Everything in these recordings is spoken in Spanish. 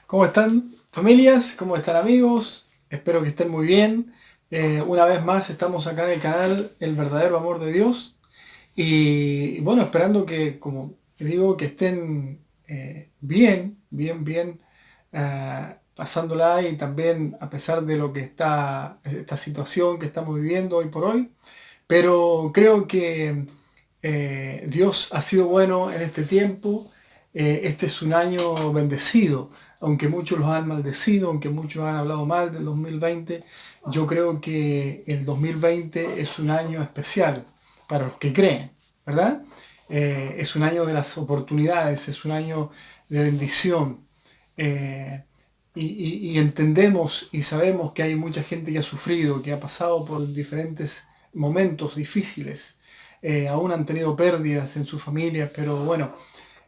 ¿Cómo están familias? ¿Cómo están amigos? Espero que estén muy bien. Una vez más estamos acá en el canal El Verdadero Amor de Dios. Y bueno, esperando que, como digo, que estén bien, pasándola y también a pesar de lo que está, esta situación que estamos viviendo hoy por hoy. Pero creo que Dios ha sido bueno en este tiempo. Este es un año bendecido, aunque muchos los han maldecido, aunque muchos han hablado mal del 2020. Yo creo que el 2020 es un año especial para los que creen, ¿verdad? Es un año de las oportunidades, es un año de bendición. Eh, y entendemos y sabemos que hay mucha gente que ha sufrido, que ha pasado por diferentes momentos difíciles, aún han tenido pérdidas en sus familias, pero bueno,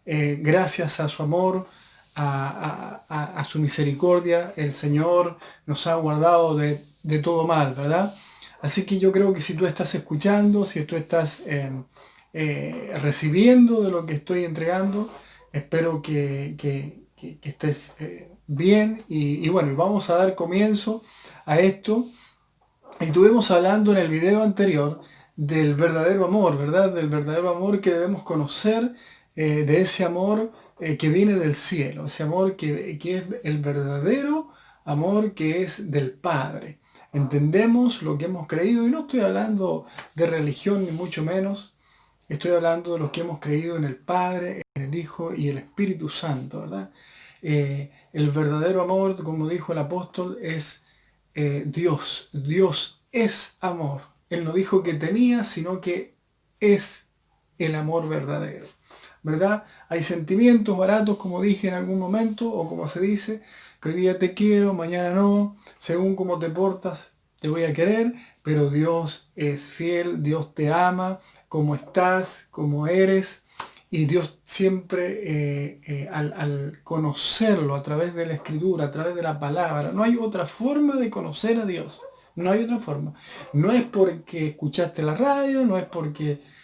gracias a su amor, a su misericordia, el Señor nos ha guardado de todo mal, ¿verdad? Así que yo creo que si tú estás escuchando, si tú estás recibiendo de lo que estoy entregando, espero que estés bien y bueno, y vamos a dar comienzo a esto. Estuvimos hablando en el video anterior del verdadero amor, ¿verdad? Del verdadero amor que debemos conocer, de ese amor que viene del cielo, ese amor que es el verdadero amor que es del Padre. Entendemos lo que hemos creído y no estoy hablando de religión ni mucho menos, estoy hablando de lo que hemos creído en el Padre, en el Hijo y el Espíritu Santo, ¿verdad? El verdadero amor, como dijo el apóstol, es Dios. Dios es amor. Él no dijo que tenía, sino que es el amor verdadero. ¿Verdad? Hay sentimientos baratos, como dije en algún momento, o como se dice, que hoy día te quiero, mañana no, según cómo te portas, te voy a querer, pero Dios es fiel, Dios te ama, como estás, como eres, y Dios siempre, al conocerlo a través de la escritura, a través de la palabra, no hay otra forma de conocer a Dios. No hay otra forma. No es porque escuchaste la radio, no es porque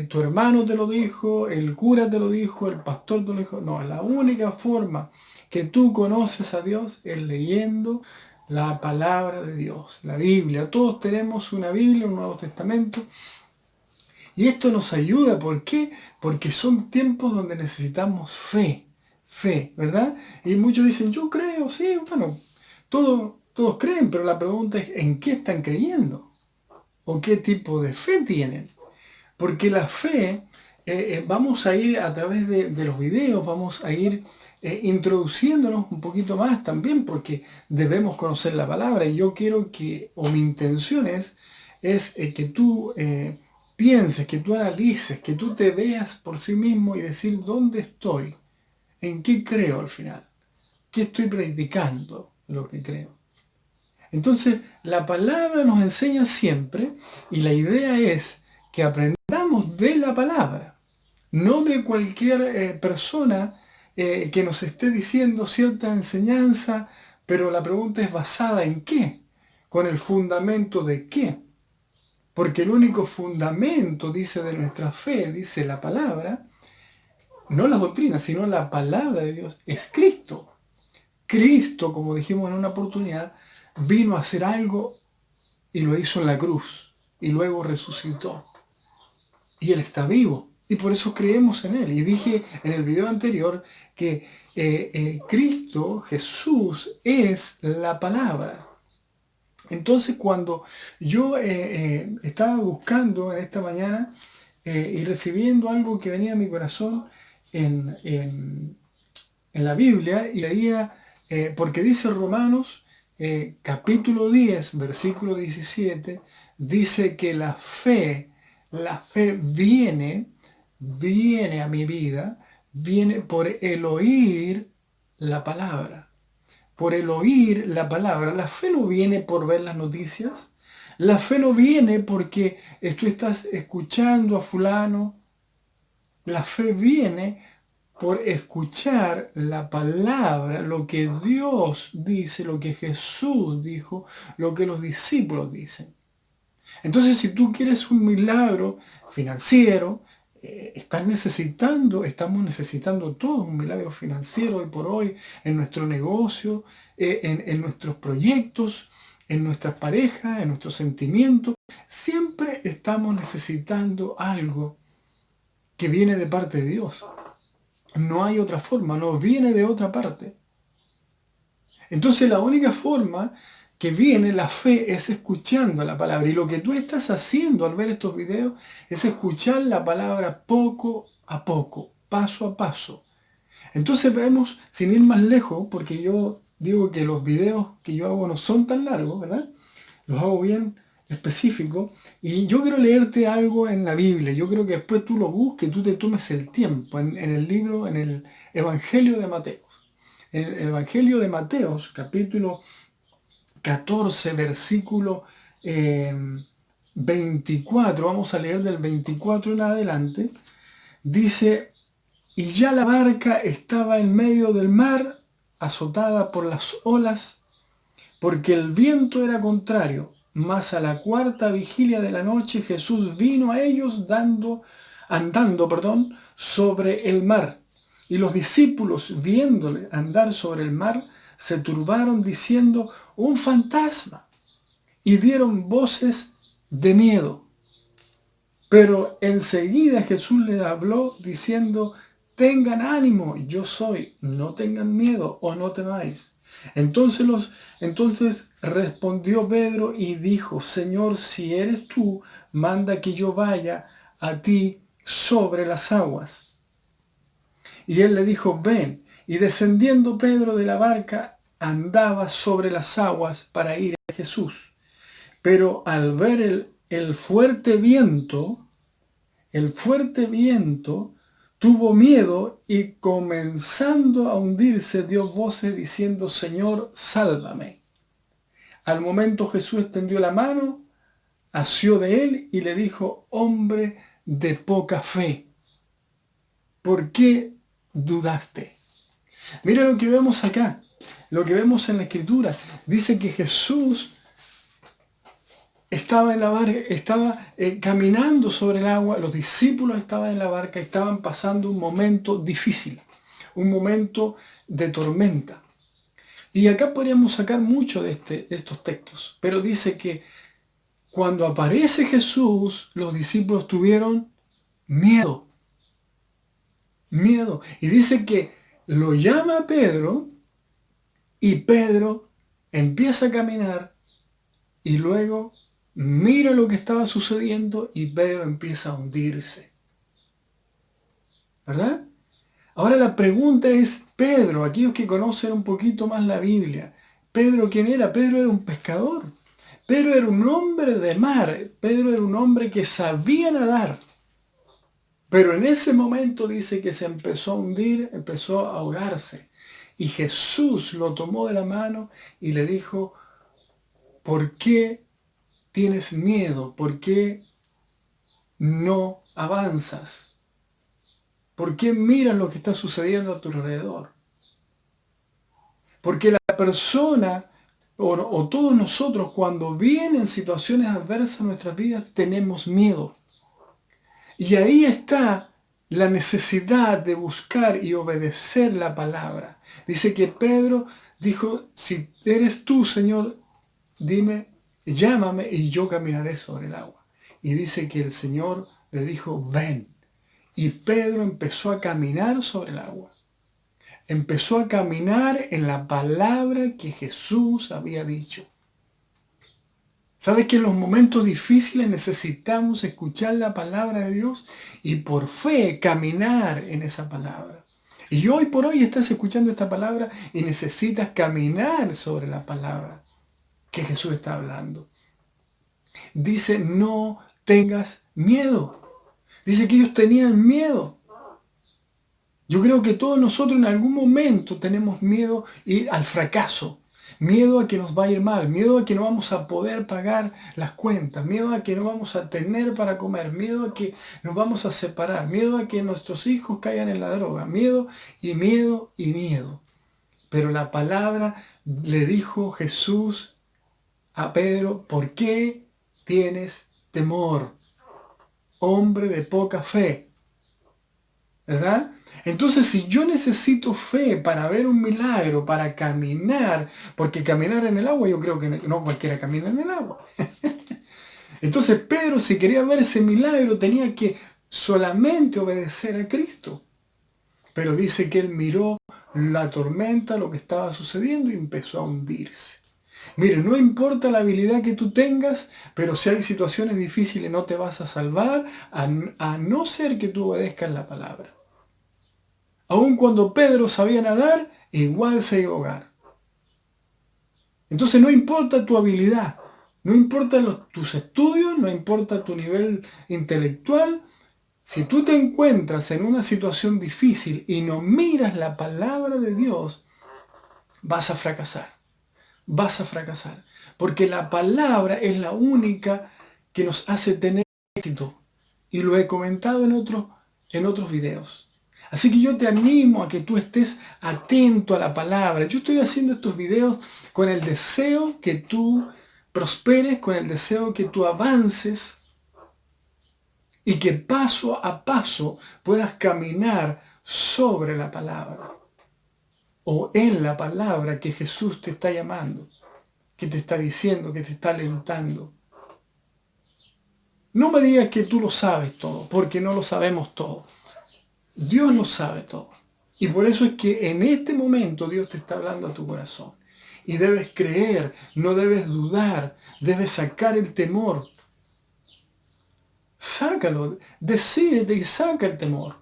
tu hermano te lo dijo, el cura te lo dijo, el pastor te lo dijo. No, la única forma que tú conoces a Dios es leyendo la palabra de Dios, la Biblia. Todos tenemos una Biblia, un Nuevo Testamento, y esto nos ayuda. ¿Por qué? Porque son tiempos donde necesitamos fe, ¿verdad? Y muchos dicen, yo creo, sí, bueno, todos creen, pero la pregunta es, ¿en qué están creyendo? ¿O qué tipo de fe tienen? Porque la fe, vamos a ir a través de los videos, vamos a ir introduciéndonos un poquito más también, porque debemos conocer la palabra. Y yo quiero que, o mi intención es que tú pienses, que tú analices, que tú te veas por sí mismo y decir dónde estoy, en qué creo al final, qué estoy practicando lo que creo. Entonces, la palabra nos enseña siempre y la idea es que aprendamos de la palabra, no de cualquier persona que nos esté diciendo cierta enseñanza, pero la pregunta es basada en qué, con el fundamento de qué. Porque el único fundamento, dice, de nuestra fe, dice la palabra, no las doctrinas, sino la palabra de Dios, es Cristo. Cristo, como dijimos en una oportunidad, vino a hacer algo y lo hizo en la cruz y luego resucitó. Y Él está vivo y por eso creemos en Él. Y dije en el video anterior que Cristo, Jesús, es la palabra. Entonces cuando yo estaba buscando en esta mañana y recibiendo algo que venía a mi corazón en la Biblia y leía, porque dice Romanos capítulo 10 versículo 17, dice que la fe viene a mi vida, viene por el oír la palabra, por el oír la palabra. La fe no viene por ver las noticias, la fe no viene porque tú estás escuchando a fulano, la fe viene por escuchar la palabra, lo que Dios dice, lo que Jesús dijo, lo que los discípulos dicen. Entonces, si tú quieres un milagro financiero, estamos necesitando todos un milagro financiero hoy por hoy, en nuestro negocio, en nuestros proyectos, en nuestras parejas, en nuestros sentimientos. Siempre estamos necesitando algo que viene de parte de Dios. No hay otra forma, no viene de otra parte. Entonces la única forma que viene la fe es escuchando la palabra. Y lo que tú estás haciendo al ver estos videos es escuchar la palabra poco a poco, paso a paso. Entonces vemos, sin ir más lejos, porque yo digo que los videos que yo hago no son tan largos, ¿verdad? Los hago bien específicos. Y yo quiero leerte algo en la Biblia. Yo creo que después tú lo busques, tú te tomes el tiempo en el libro, en el Evangelio de Mateo. En el Evangelio de Mateo, capítulo 14, versículo 24, vamos a leer del 24 en adelante, dice, y ya la barca estaba en medio del mar, azotada por las olas, porque el viento era contrario, mas a la cuarta vigilia de la noche Jesús vino a ellos andando, sobre el mar. Y los discípulos, viéndole andar sobre el mar, se turbaron diciendo, un fantasma, y dieron voces de miedo. Pero enseguida Jesús les habló diciendo, tengan ánimo, yo soy, no tengan miedo o no temáis. Entonces respondió Pedro y dijo, Señor, si eres tú, manda que yo vaya a ti sobre las aguas. Y él le dijo, ven. Y descendiendo Pedro de la barca, andaba sobre las aguas para ir a Jesús. Pero al ver el fuerte viento, tuvo miedo y comenzando a hundirse dio voces diciendo, Señor, sálvame. Al momento Jesús extendió la mano, asió de él y le dijo, hombre de poca fe, ¿por qué dudaste? Mira lo que vemos acá, lo que vemos en la Escritura. Dice que Jesús estaba en la barca, estaba caminando sobre el agua, los discípulos estaban en la barca, estaban pasando un momento difícil, un momento de tormenta. Y acá podríamos sacar mucho de estos textos, pero dice que cuando aparece Jesús, los discípulos tuvieron miedo. Miedo. Y dice que lo llama a Pedro y Pedro empieza a caminar y luego mira lo que estaba sucediendo y Pedro empieza a hundirse. ¿Verdad? Ahora la pregunta es, Pedro, aquellos que conocen un poquito más la Biblia, ¿Pedro quién era? Pedro era un pescador. Pedro era un hombre de mar. Pedro era un hombre que sabía nadar. Pero en ese momento dice que se empezó a hundir, empezó a ahogarse. Y Jesús lo tomó de la mano y le dijo, ¿por qué tienes miedo? ¿Por qué no avanzas? ¿Por qué miras lo que está sucediendo a tu alrededor? Porque la persona o todos nosotros cuando vienen situaciones adversas en nuestras vidas tenemos miedo. Y ahí está la necesidad de buscar y obedecer la palabra. Dice que Pedro dijo, si eres tú, Señor, dime, llámame y yo caminaré sobre el agua. Y dice que el Señor le dijo, ven. Y Pedro empezó a caminar sobre el agua. Empezó a caminar en la palabra que Jesús había dicho. ¿Sabes que en los momentos difíciles necesitamos escuchar la palabra de Dios y por fe caminar en esa palabra? Y hoy por hoy estás escuchando esta palabra y necesitas caminar sobre la palabra que Jesús está hablando. Dice, no tengas miedo. Dice que ellos tenían miedo. Yo creo que todos nosotros en algún momento tenemos miedo al fracaso, miedo a que nos va a ir mal, miedo a que no vamos a poder pagar las cuentas, miedo a que no vamos a tener para comer, miedo a que nos vamos a separar, miedo a que nuestros hijos caigan en la droga, miedo y miedo y miedo. Pero la palabra le dijo Jesús a Pedro, ¿por qué tienes temor, hombre de poca fe? ¿verdad? Entonces, si yo necesito fe para ver un milagro, para caminar, porque caminar en el agua, yo creo que no cualquiera camina en el agua. Entonces, Pedro, si quería ver ese milagro, tenía que solamente obedecer a Cristo. Pero dice que él miró la tormenta, lo que estaba sucediendo, y empezó a hundirse. Mire, no importa la habilidad que tú tengas, pero si hay situaciones difíciles no te vas a salvar a no ser que tú obedezcas la palabra. Aun cuando Pedro sabía nadar, igual se iba a ahogar. Entonces no importa tu habilidad, no importa tus estudios, no importa tu nivel intelectual. Si tú te encuentras en una situación difícil y no miras la palabra de Dios, vas a fracasar. Vas a fracasar. Porque la palabra es la única que nos hace tener éxito. Y lo he comentado en otros videos. Así que yo te animo a que tú estés atento a la palabra. Yo estoy haciendo estos videos con el deseo que tú prosperes, con el deseo que tú avances y que paso a paso puedas caminar sobre la palabra o en la palabra que Jesús te está llamando, que te está diciendo, que te está alentando. No me digas que tú lo sabes todo, porque no lo sabemos todo. Dios lo sabe todo. Y por eso es que en este momento Dios te está hablando a tu corazón. Y debes creer, no debes dudar, debes sacar el temor. Sácalo, decídete y saca el temor.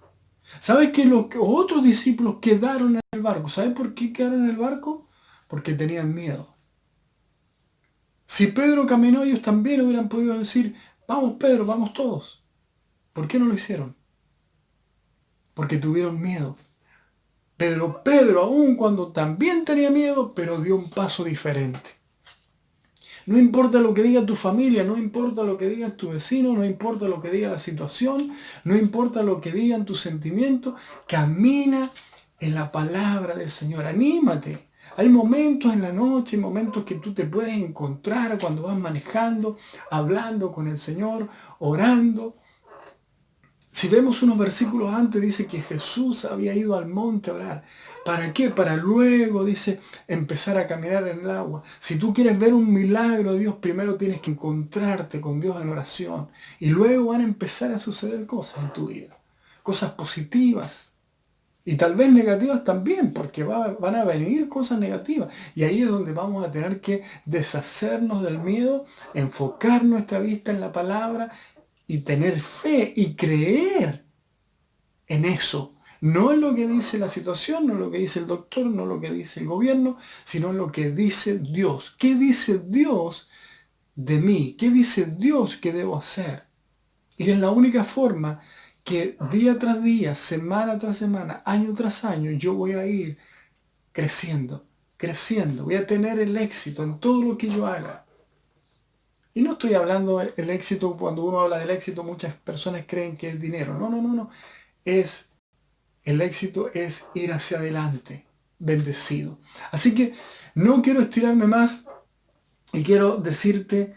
¿Sabes que los otros discípulos quedaron en el barco? ¿Sabes por qué quedaron en el barco? Porque tenían miedo. Si Pedro caminó, ellos también hubieran podido decir, vamos Pedro, vamos todos. ¿Por qué no lo hicieron? Porque tuvieron miedo. Pero Pedro, aun cuando también tenía miedo, pero dio un paso diferente. No importa lo que diga tu familia, no importa lo que diga tu vecino, no importa lo que diga la situación, no importa lo que digan tus sentimientos, camina en la palabra del Señor. Anímate. Hay momentos en la noche, hay momentos que tú te puedes encontrar cuando vas manejando, hablando con el Señor, orando. Si vemos unos versículos antes, dice que Jesús había ido al monte a orar. ¿Para qué? Para luego, dice, empezar a caminar en el agua. Si tú quieres ver un milagro de Dios, primero tienes que encontrarte con Dios en oración. Y luego van a empezar a suceder cosas en tu vida. Cosas positivas. Y tal vez negativas también, porque van a venir cosas negativas. Y ahí es donde vamos a tener que deshacernos del miedo, enfocar nuestra vista en la palabra y tener fe y creer en eso. No en lo que dice la situación, no en lo que dice el doctor, no en lo que dice el gobierno, sino en lo que dice Dios. ¿Qué dice Dios de mí? ¿Qué dice Dios que debo hacer? Y es la única forma que día tras día, semana tras semana, año tras año, yo voy a ir creciendo, creciendo. Voy a tener el éxito en todo lo que yo haga. Y no estoy hablando del éxito, cuando uno habla del éxito, muchas personas creen que es dinero. No, no, no, no. El éxito es ir hacia adelante, bendecido. Así que no quiero estirarme más y quiero decirte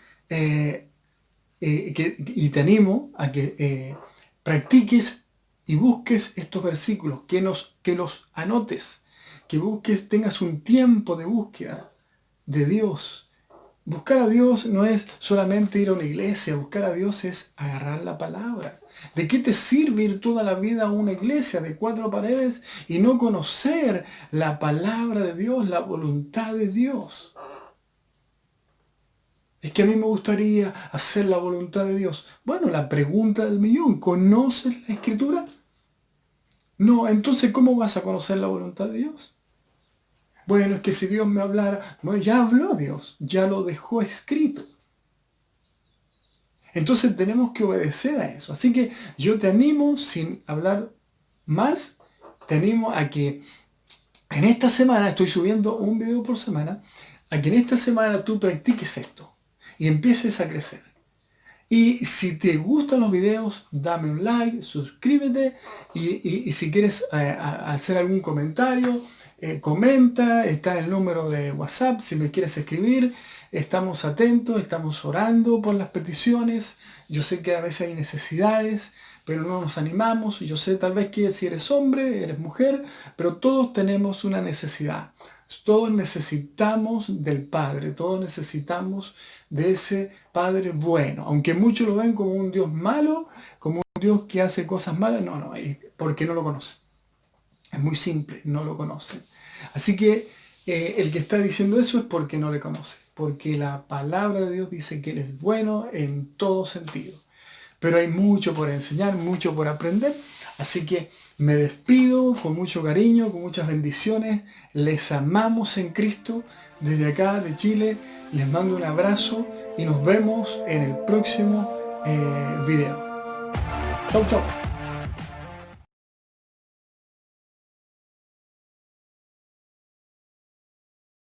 y te animo a que practiques y busques estos versículos, que los anotes, que busques, tengas un tiempo de búsqueda de Dios. Buscar a Dios no es solamente ir a una iglesia, buscar a Dios es agarrar la palabra. ¿De qué te sirve ir toda la vida a una iglesia de 4 paredes y no conocer la palabra de Dios, la voluntad de Dios? Es que a mí me gustaría hacer la voluntad de Dios. Bueno, la pregunta del millón, ¿conoces la Escritura? No, entonces ¿cómo vas a conocer la voluntad de Dios? Bueno, es que si Dios me hablara, bueno, ya habló Dios, ya lo dejó escrito. Entonces tenemos que obedecer a eso. Así que yo te animo, sin hablar más, te animo a que en esta semana, estoy subiendo un video por semana, a que en esta semana tú practiques esto y empieces a crecer. Y si te gustan los videos, dame un like, suscríbete y si quieres hacer algún comentario, comenta, está el número de WhatsApp si me quieres escribir. Estamos atentos, estamos orando por las peticiones. Yo sé que a veces hay necesidades, pero no nos animamos. Yo sé tal vez que si eres hombre, eres mujer, pero todos tenemos una necesidad. Todos necesitamos del Padre, todos necesitamos de ese Padre bueno. Aunque muchos lo ven como un Dios malo, como un Dios que hace cosas malas, no, porque no lo conocen. Es muy simple, no lo conocen. Así que el que está diciendo eso es porque no le conoce, porque la palabra de Dios dice que Él es bueno en todo sentido. Pero hay mucho por enseñar, mucho por aprender. Así que me despido con mucho cariño, con muchas bendiciones. Les amamos en Cristo. Desde acá de Chile les mando un abrazo y nos vemos en el próximo video. Chau, chau.